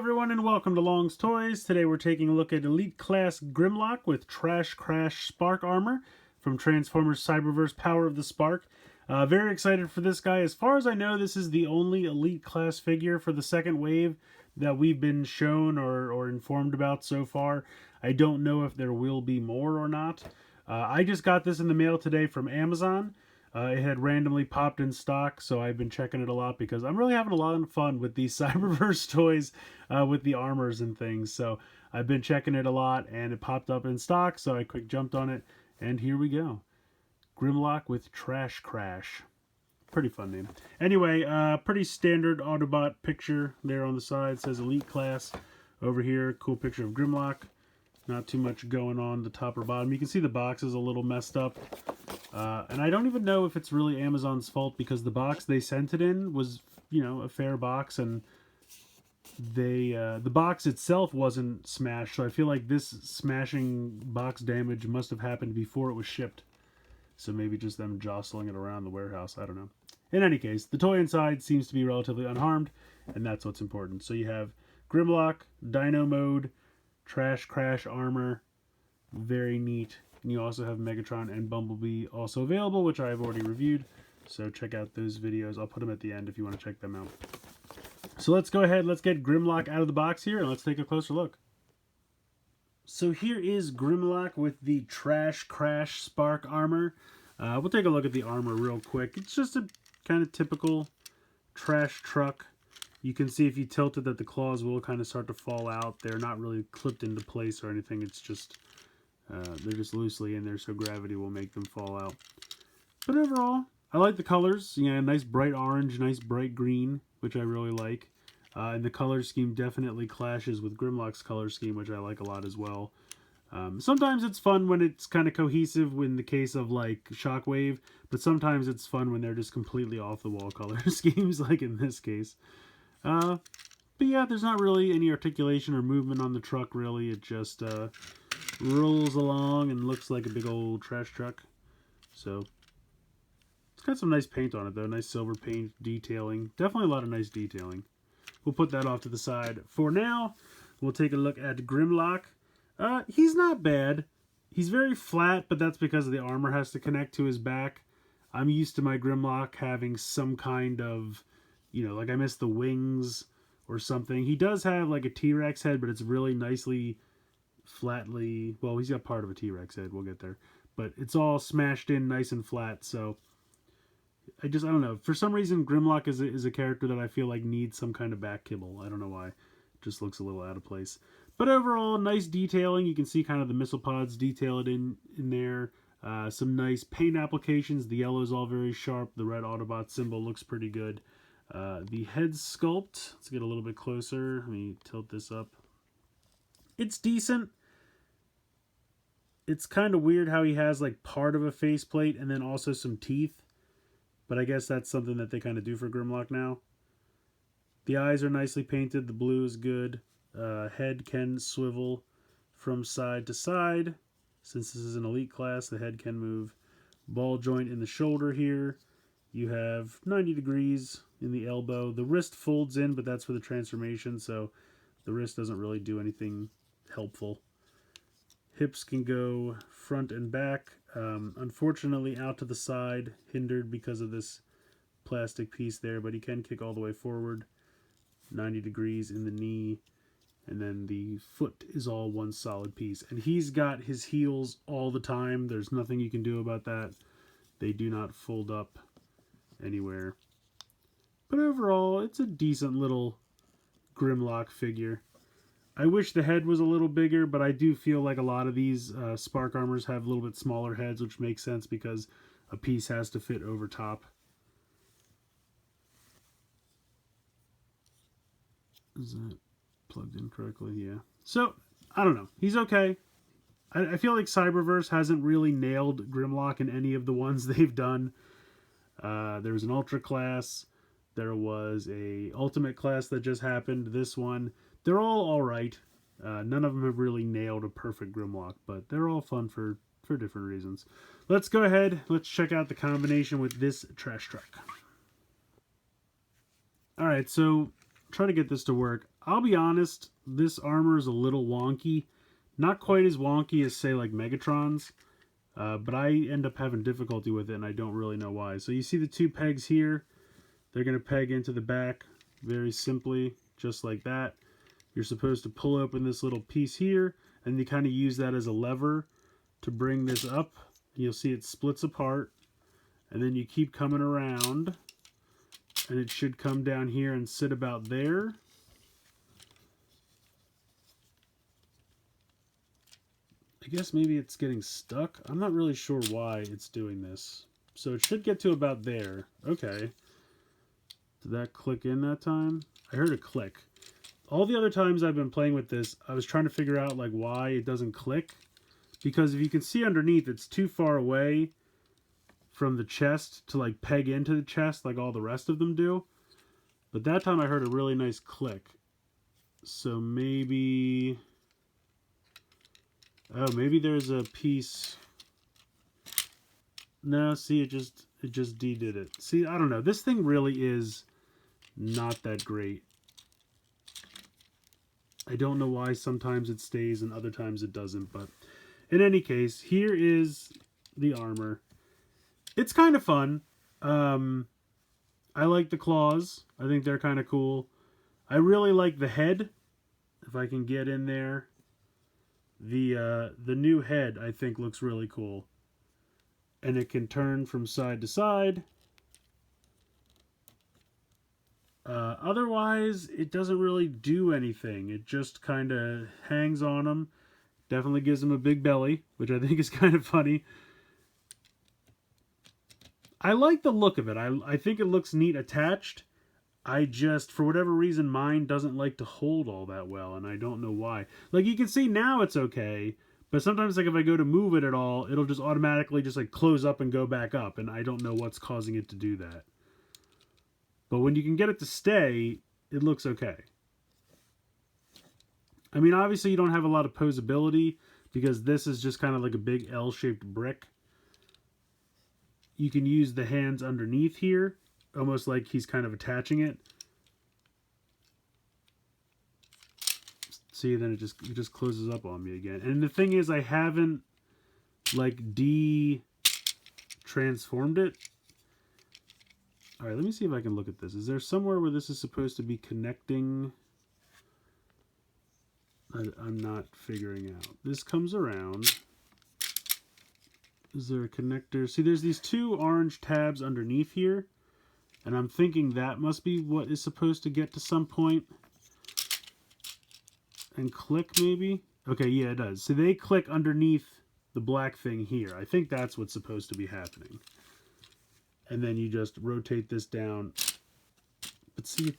everyone, and welcome to Long's Toys. Today we're taking a look at Elite Class Grimlock with Trash Crash Spark Armor from Transformers Cyberverse Power of the Spark. Very excited for this guy. As far as I know, this is the only Elite Class figure for the second wave that we've been shown or informed about so far. I don't know if there will be more or not. I just got this in the mail today from Amazon. It had randomly popped in stock, so I've been checking it a lot because I'm really having a lot of fun with these Cyberverse toys with the armors and things. So I've been checking it a lot, and it popped up in stock, so I quick jumped on it, and here we go. Grimlock with Trash Crash. Pretty fun name. Anyway, pretty standard Autobot picture there on the side. It says Elite Class. Over here, cool picture of Grimlock. Not too much going on the top or bottom. You can see the box is a little messed up. And I don't even know if it's really Amazon's fault because the box they sent it in was, you know, a fair box, and the box itself wasn't smashed. So I feel like this smashing box damage must have happened before it was shipped. So maybe just them jostling it around the warehouse. I don't know. In any case, the toy inside seems to be relatively unharmed, and that's what's important. So you have Grimlock, Dino Mode, Trash Crash Armor. Very neat. And you also have Megatron and Bumblebee also available, which I have already reviewed. So check out those videos. I'll put them at the end if you want to check them out. So let's go ahead. Let's get Grimlock out of the box here, and let's take a closer look. So here is Grimlock with the Trash Crash Spark Armor. We'll take a look at the armor real quick. It's just a kind of typical trash truck. You can see if you tilt it that the claws will kind of start to fall out. They're not really clipped into place or anything. It's just... they're just loosely in there, so gravity will make them fall out. But overall, I like the colors. You know, nice bright orange, nice bright green, which I really like. And the color scheme definitely clashes with Grimlock's color scheme, which I like a lot as well. Sometimes it's fun when it's kind of cohesive in the case of, like, Shockwave, but sometimes it's fun when they're just completely off-the-wall color schemes, like in this case. But yeah, there's not really any articulation or movement on the truck, really. It just... rolls along and looks like a big old trash truck. So it's got some nice paint on it though, nice silver paint detailing. Definitely a lot of nice detailing. We'll put that off to the side. For now, we'll take a look at Grimlock. He's not bad. He's very flat, but that's because the armor has to connect to his back. I'm used to my Grimlock having some kind of, you know, like I missed the wings or something. He does have like a T-Rex head, but it's really nicely flatly, well, he's got part of a T-Rex head, we'll get there, but it's all smashed in nice and flat. So I don't know, for some reason Grimlock is a character that I feel like needs some kind of back kibble. I don't know why. It just looks a little out of place, but overall nice detailing. You can see kind of the missile pods detailed in there. Some nice paint applications. The yellow is all very sharp. The red Autobot symbol looks pretty good. The head sculpt, let's get a little bit closer. Let me tilt this up. It's decent. It's kind of weird how he has like part of a faceplate and then also some teeth. But I guess that's something that they kind of do for Grimlock now. The eyes are nicely painted. The blue is good. Head can swivel from side to side. Since this is an elite class, the head can move. Ball joint in the shoulder here. You have 90 degrees in the elbow. The wrist folds in, but that's for the transformation, so the wrist doesn't really do anything helpful. Hips can go front and back. Unfortunately, out to the side, hindered because of this plastic piece there, but he can kick all the way forward. 90 degrees in the knee, and then the foot is all one solid piece. And he's got his heels all the time. There's nothing you can do about that. They do not fold up anywhere. But overall, it's a decent little Grimlock figure. I wish the head was a little bigger, but I do feel like a lot of these Spark Armors have a little bit smaller heads, which makes sense because a piece has to fit over top. Is that plugged in correctly? Yeah. So, I don't know. He's okay. I feel like Cyberverse hasn't really nailed Grimlock in any of the ones they've done. There was an Ultra class. There was a Ultimate class that just happened. This one. They're all right. None of them have really nailed a perfect Grimlock, but they're all fun for different reasons. Let's go ahead. Let's check out the combination with this trash truck. Alright, so try to get this to work. I'll be honest, this armor is a little wonky. Not quite as wonky as, say, like Megatron's. But I end up having difficulty with it, and I don't really know why. So you see the two pegs here. They're going to peg into the back very simply, just like that. You're supposed to pull open this little piece here, and you kind of use that as a lever to bring this up. You'll see it splits apart, and then you keep coming around, and it should come down here and sit about there. I guess maybe it's getting stuck. I'm not really sure why it's doing this. So it should get to about there. Okay. Did that click in that time? I heard a click. All the other times I've been playing with this, I was trying to figure out like why it doesn't click. Because if you can see underneath, it's too far away from the chest to like peg into the chest like all the rest of them do. But that time I heard a really nice click. So maybe... Oh, maybe there's a piece... No, see, it just de-did it. See, I don't know. This thing really is not that great. I don't know why sometimes it stays and other times it doesn't, but in any case, here is the armor. It's kind of fun. I like the claws. I think they're kind of cool. I really like the head. If I can get in there. The new head, I think, looks really cool. And it can turn from side to side. Otherwise, it doesn't really do anything. It just kind of hangs on them. Definitely gives them a big belly, which I think is kind of funny. I like the look of it. I think it looks neat attached. I just, for whatever reason, mine doesn't like to hold all that well, and I don't know why. Like, you can see now it's okay, but sometimes, like, if I go to move it at all, it'll just automatically just, like, close up and go back up, and I don't know what's causing it to do that. But when you can get it to stay, it looks okay. I mean, obviously you don't have a lot of posability, because this is just kind of like a big L-shaped brick. You can use the hands underneath here, almost like he's kind of attaching it. See, then it just closes up on me again. And the thing is, I haven't like transformed it. All right, let me see if I can look at this. Is there somewhere where this is supposed to be connecting? I'm not figuring out. This comes around. Is there a connector? See, there's these two orange tabs underneath here. And I'm thinking that must be what is supposed to get to some point. And click, maybe? Okay, yeah, it does. So they click underneath the black thing here. I think that's what's supposed to be happening. And then you just rotate this down. But see...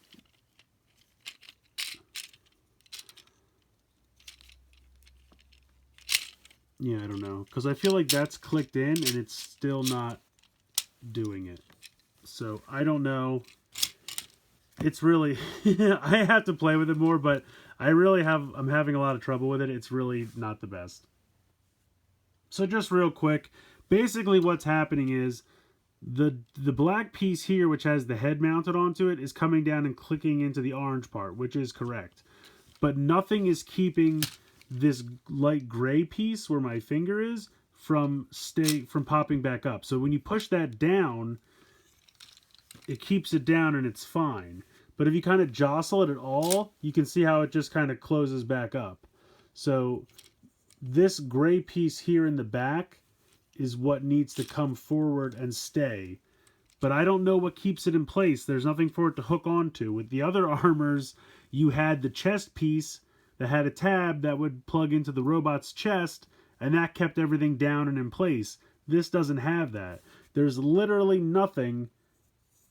Yeah, I don't know. Because I feel like that's clicked in and it's still not doing it. So, I don't know. It's really... I have to play with it more, but I'm having a lot of trouble with it. It's really not the best. So, just real quick. Basically, what's happening is the black piece here, which has the head mounted onto it, is coming down and clicking into the orange part, which is correct. But nothing is keeping this light gray piece where my finger is from popping back up. So when you push that down, it keeps it down and it's fine. But if you kind of jostle it at all, you can see how it just kind of closes back up. So this gray piece here in the back is what needs to come forward and stay. But I don't know what keeps it in place. There's nothing for it to hook onto. With the other armors, you had the chest piece that had a tab that would plug into the robot's chest, and that kept everything down and in place. This doesn't have that. There's literally nothing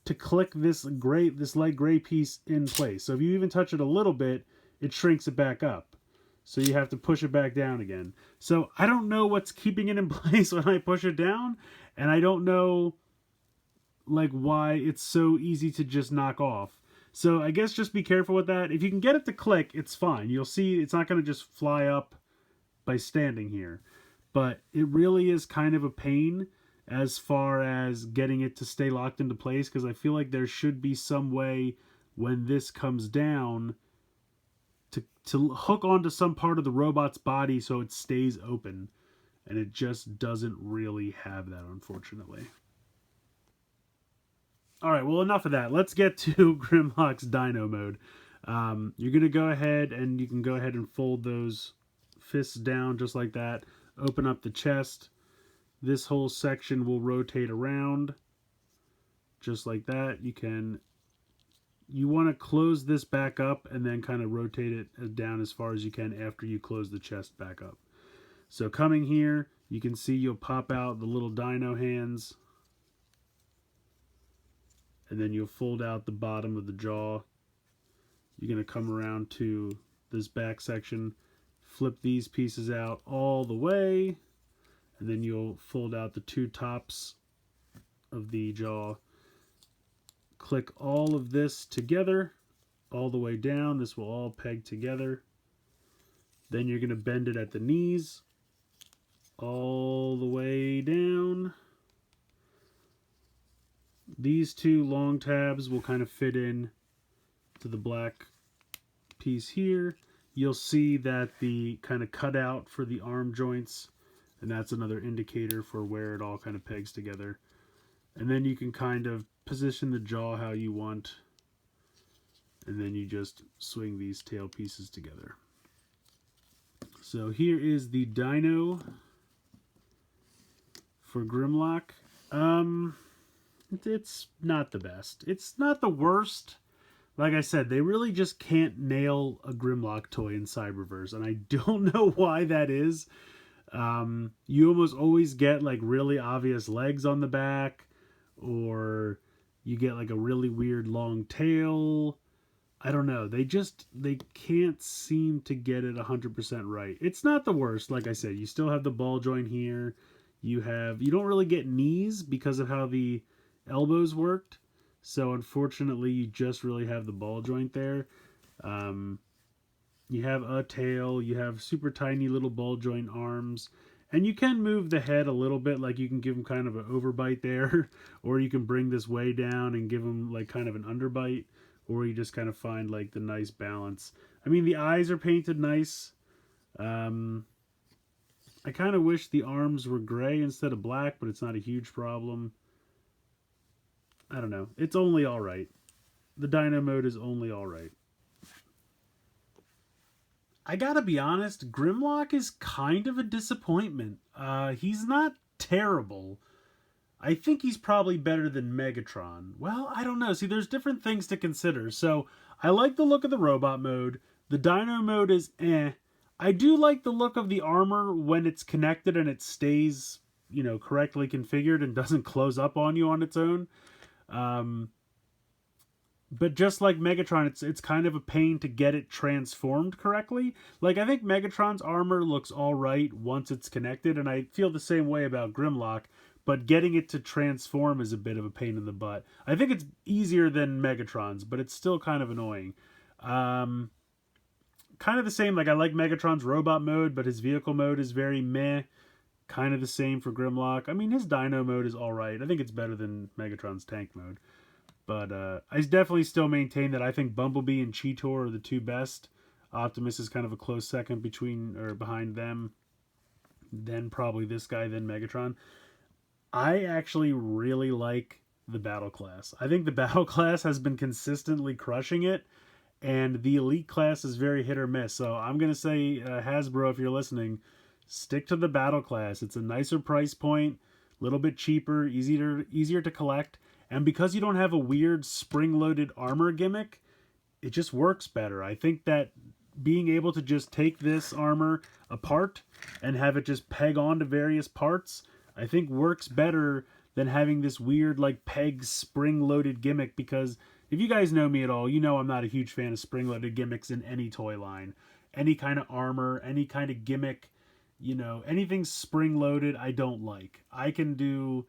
to click this light gray piece in place. So if you even touch it a little bit, it shrinks it back up. So you have to push it back down again. So I don't know what's keeping it in place when I push it down, and I don't know like why it's so easy to just knock off. So I guess just be careful with that. If you can get it to click, it's fine. You'll see it's not going to just fly up by standing here. But it really is kind of a pain as far as getting it to stay locked into place, because I feel like there should be some way when this comes down to hook onto some part of the robot's body so it stays open. And it just doesn't really have that, unfortunately. All right, well, enough of that. Let's get to Grimlock's Dino Mode. You're going to go ahead and you can go ahead and fold those fists down just like that. Open up the chest. This whole section will rotate around just like that. You want to close this back up and then kind of rotate it down as far as you can after you close the chest back up. So coming here, you can see you'll pop out the little dino hands. And then you'll fold out the bottom of the jaw. You're going to come around to this back section, flip these pieces out all the way, and then you'll fold out the two tops of the jaw. Click all of this together, all the way down. This will all peg together. Then you're going to bend it at the knees, all the way down. These two long tabs will kind of fit in to the black piece here. You'll see that the kind of cutout for the arm joints, and that's another indicator for where it all kind of pegs together. And then you can kind of position the jaw how you want, and then you just swing these tail pieces together. So here is the dino for Grimlock. It's not the best. It's not the worst. Like I said, they really just can't nail a Grimlock toy in Cyberverse, and I don't know why that is. You almost always get like really obvious legs on the back, or you get like a really weird long tail. I don't know. They can't seem to get it 100% right. It's not the worst. Like I said, you still have the ball joint here. You don't really get knees because of how the elbows worked, so unfortunately you just really have the ball joint there. You have a tail, you have super tiny little ball joint arms, and you can move the head a little bit, like you can give him kind of an overbite there, or you can bring this way down and give him like kind of an underbite, or you just kind of find like the nice balance. I mean, the eyes are painted nice. I kind of wish the arms were gray instead of black, but it's not a huge problem. I don't know. It's only alright. The Dino Mode is only alright. I gotta be honest, Grimlock is kind of a disappointment. He's not terrible. I think he's probably better than Megatron. Well, I don't know. See, there's different things to consider. So, I like the look of the robot mode. The Dino Mode is eh. I do like the look of the armor when it's connected and it stays, correctly configured and doesn't close up on you on its own. But just like Megatron, it's kind of a pain to get it transformed correctly. Like, I think Megatron's armor looks alright once it's connected, and I feel the same way about Grimlock, but getting it to transform is a bit of a pain in the butt. I think it's easier than Megatron's, but it's still kind of annoying. Kind of the same, like I like Megatron's robot mode, but his vehicle mode is very meh. Kind of the same for Grimlock. I mean, his Dino Mode is alright. I think it's better than Megatron's tank mode. But I definitely still maintain that I think Bumblebee and Cheetor are the two best. Optimus is kind of a close second behind them. Then probably this guy, then Megatron. I actually really like the Battle Class. I think the Battle Class has been consistently crushing it. And the Elite Class is very hit or miss. So I'm going to say, Hasbro, if you're listening, stick to the Battle Class. It's a nicer price point, a little bit cheaper, easier to collect. And because you don't have a weird spring-loaded armor gimmick, it just works better. I think that being able to just take this armor apart and have it just peg onto various parts, I think works better than having this weird like peg spring-loaded gimmick, because if you guys know me at all, you know I'm not a huge fan of spring-loaded gimmicks in any toy line. Any kind of armor, any kind of gimmick, anything spring-loaded I don't like. I can do...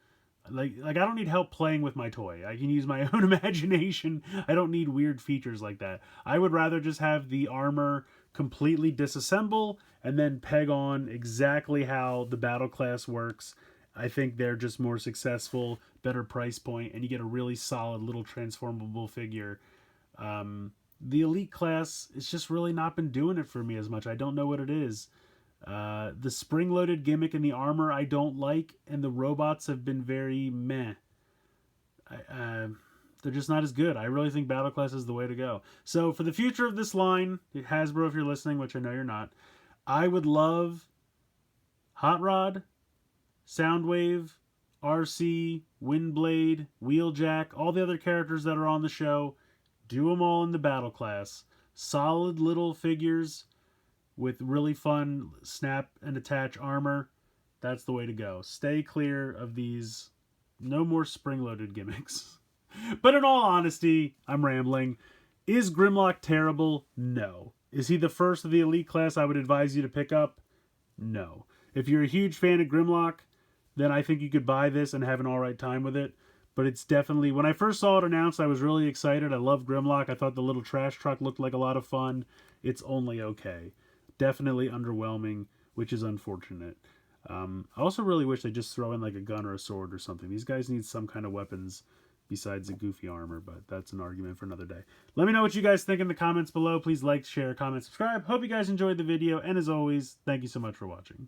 Like I don't need help playing with my toy. I can use my own imagination. I don't need weird features like that. I would rather just have the armor completely disassemble and then peg on exactly how the Battle Class works. I think they're just more successful, better price point, and you get a really solid little transformable figure. the Elite class, it's just really not been doing it for me as much. I don't know what it is. The spring-loaded gimmick in the armor I don't like, and the robots have been very meh. They're just not as good. I really think Battle Class is the way to go. So for the future of this line, Hasbro, if you're listening, which I know you're not, I would love Hot Rod, Soundwave, RC, Windblade, Wheeljack, all the other characters that are on the show. Do them all in the Battle Class. Solid little figures with really fun snap and attach armor. That's the way to go. Stay clear of these. No more spring-loaded gimmicks. But in all honesty, I'm rambling. Is Grimlock terrible? No. Is he the first of the Elite class I would advise you to pick up? No. If you're a huge fan of Grimlock, then I think you could buy this and have an alright time with it. But it's definitely... When I first saw it announced, I was really excited. I love Grimlock. I thought the little trash truck looked like a lot of fun. It's only okay. Definitely underwhelming, which is unfortunate. I also really wish they just throw in like a gun or a sword or something. These guys need some kind of weapons besides a goofy armor, but that's an argument for another day. Let me know what you guys think in the comments below. Please like, share, comment, subscribe. Hope you guys enjoyed the video, and as always, thank you so much for watching.